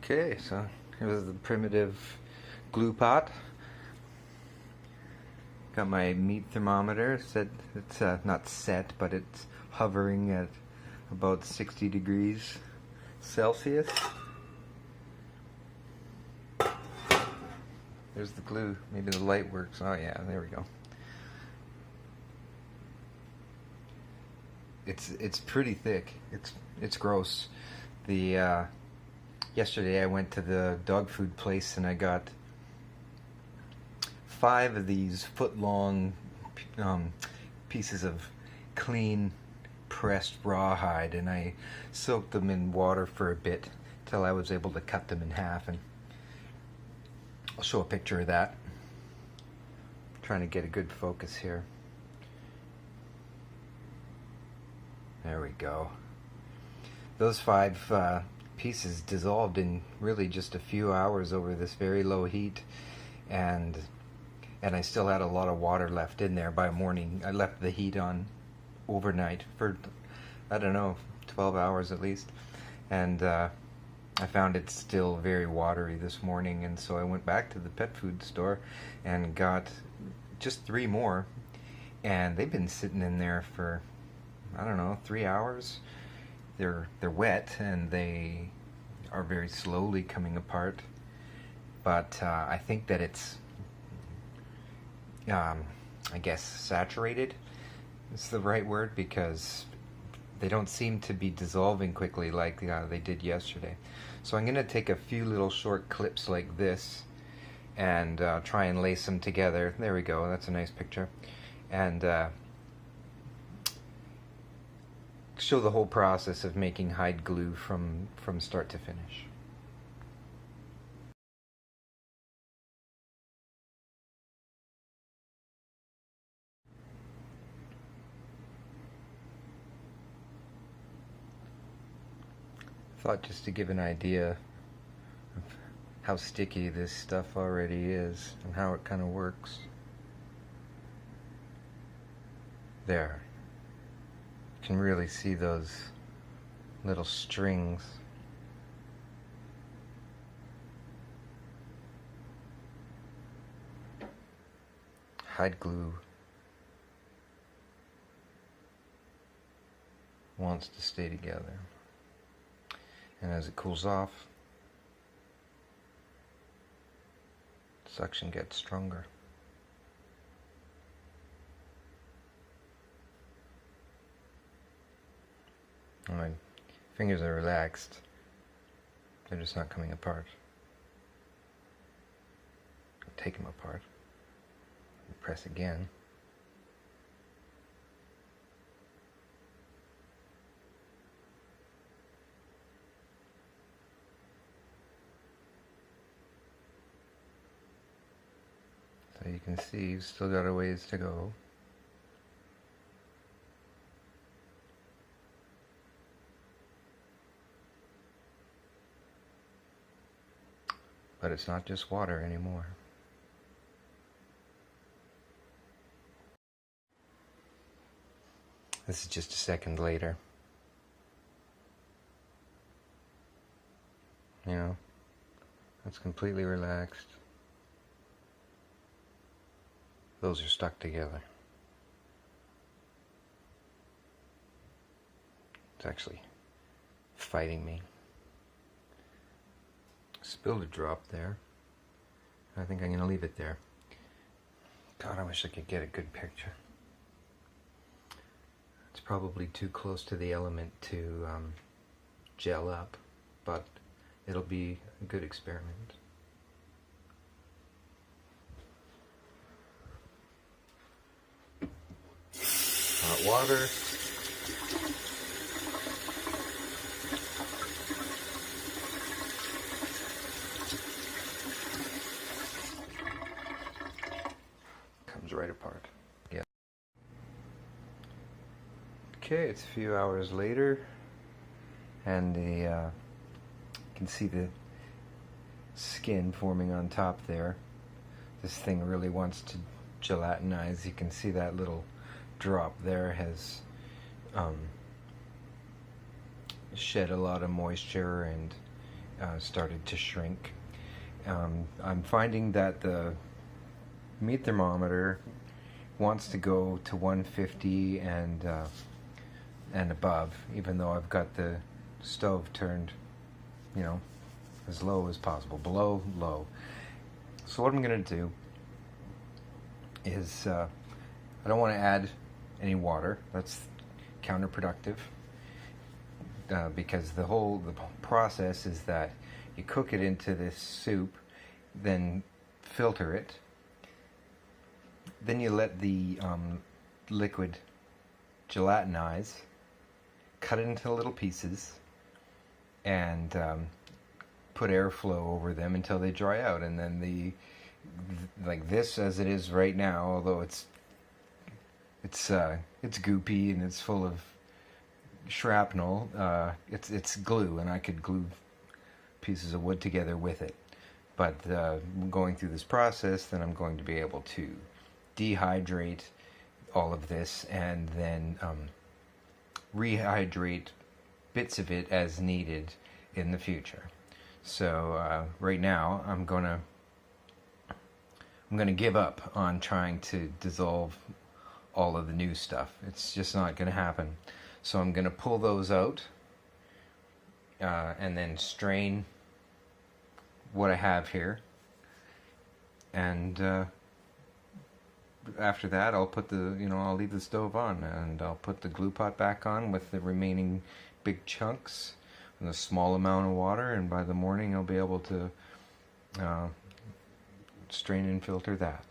Okay, so here's the primitive glue pot. Got my meat thermometer set. It's not set, but it's hovering at about 60 degrees Celsius. There's the glue. Maybe the light works. Oh yeah, there we go. It's pretty thick. It's gross. The yesterday I went to the dog food place and I got 5 of these foot-long pieces of clean pressed rawhide, and I soaked them in water for a bit till I was able to cut them in half, and I'll show a picture of that. I'm trying to get a good focus here. There we go. Those 5 pieces dissolved in really just a few hours over this very low heat, and I still had a lot of water left in there by morning. I left the heat on overnight for, I don't know, 12 hours at least, and I found it still very watery this morning, and so I went back to the pet food store and got just 3 more, and they've been sitting in there for, I don't know, 3 hours. They're wet and they are very slowly coming apart, but I think that it's I guess saturated is the right word, because they don't seem to be dissolving quickly like they did yesterday. So I'm going to take a few little short clips like this and try and lace them together. There we go, that's a nice picture. And show the whole process of making hide glue from start to finish. Thought just to give an idea of how sticky this stuff already is and how it kind of works. There. You can really see those little strings. Hide glue wants to stay together. And as it cools off, suction gets stronger. My fingers are relaxed. They're just not coming apart. Take them apart. Press again. So you can see you've still got a ways to go. But it's not just water anymore. This is just a second later. You know, it's completely relaxed. Those are stuck together. It's actually fighting me. Spilled a drop there. I think I'm going to leave it there. God, I wish I could get a good picture. It's probably too close to the element to gel up, but it'll be a good experiment. Hot water. Comes right apart. Yeah. Okay, it's a few hours later, and you can see the skin forming on top there. This thing really wants to gelatinize. You can see that little drop there has shed a lot of moisture, and started to shrink. I'm finding that the meat thermometer wants to go to 150 and above, even though I've got the stove turned, you know, as low as possible, below low. So what I'm going to do is I don't want to add any water. That's counterproductive, because the process is that you cook it into this soup, then filter it, then you let the liquid gelatinize, cut it into little pieces, and put airflow over them until they dry out. And then like this as it is right now, although it's goopy and it's full of shrapnel, it's glue, and I could glue pieces of wood together with it. But going through this process, then I'm going to be able to dehydrate all of this and then rehydrate bits of it as needed in the future. So right now I'm gonna give up on trying to dissolve all of the new stuff. It's just not gonna happen. So I'm gonna pull those out and then strain what I have here, and after that I'll put I'll leave the stove on, and I'll put the glue pot back on with the remaining big chunks and a small amount of water, and by the morning I'll be able to strain and filter that.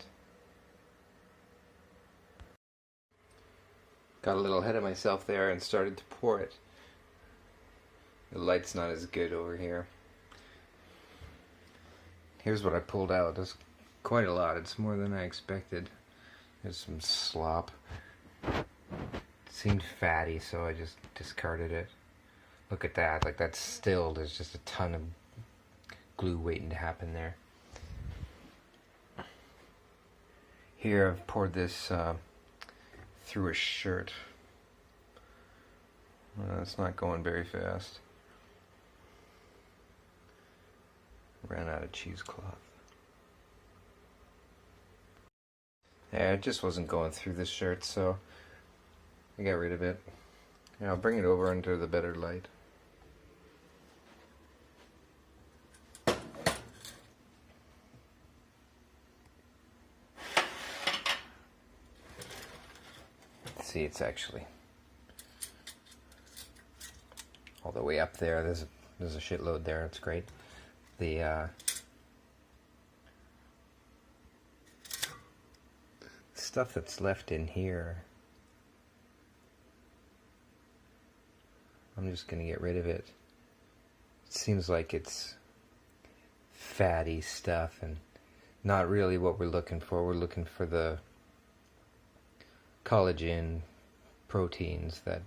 Got a little ahead of myself there and started to pour it. The light's not as good over here. Here's what I pulled out. There's quite a lot. It's more than I expected. There's some slop. It seemed fatty, so I just discarded it. Look at that. Like, that's still, there's just a ton of glue waiting to happen there. Here I've poured this through a shirt. It's not going very fast. Ran out of cheesecloth. Yeah, it just wasn't going through this shirt, so I got rid of it. Yeah, I'll bring it over under the better light. See, it's actually all the way up there. There's a shitload there. It's great. The stuff that's left in here, I'm just gonna get rid of it. It seems like it's fatty stuff and not really what we're looking for. We're looking for the collagen proteins that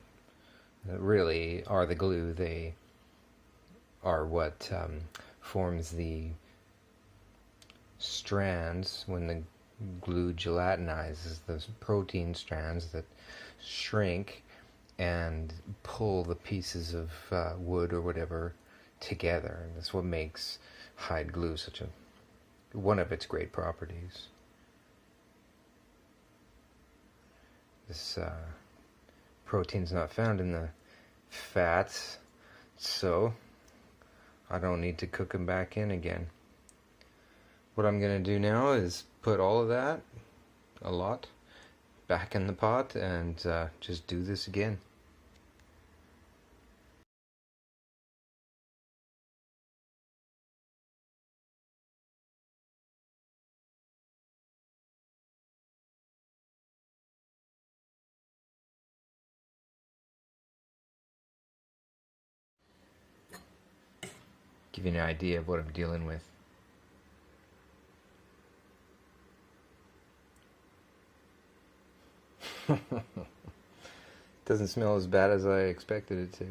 really are the glue. They are what forms the strands when the glue gelatinizes, those protein strands that shrink and pull the pieces of wood or whatever together. And that's what makes hide glue one of its great properties. This protein's not found in the fats, so I don't need to cook them back in again. What I'm going to do now is put all of that, a lot, back in the pot and just do this again. Give you an idea of what I'm dealing with. Doesn't smell as bad as I expected it to.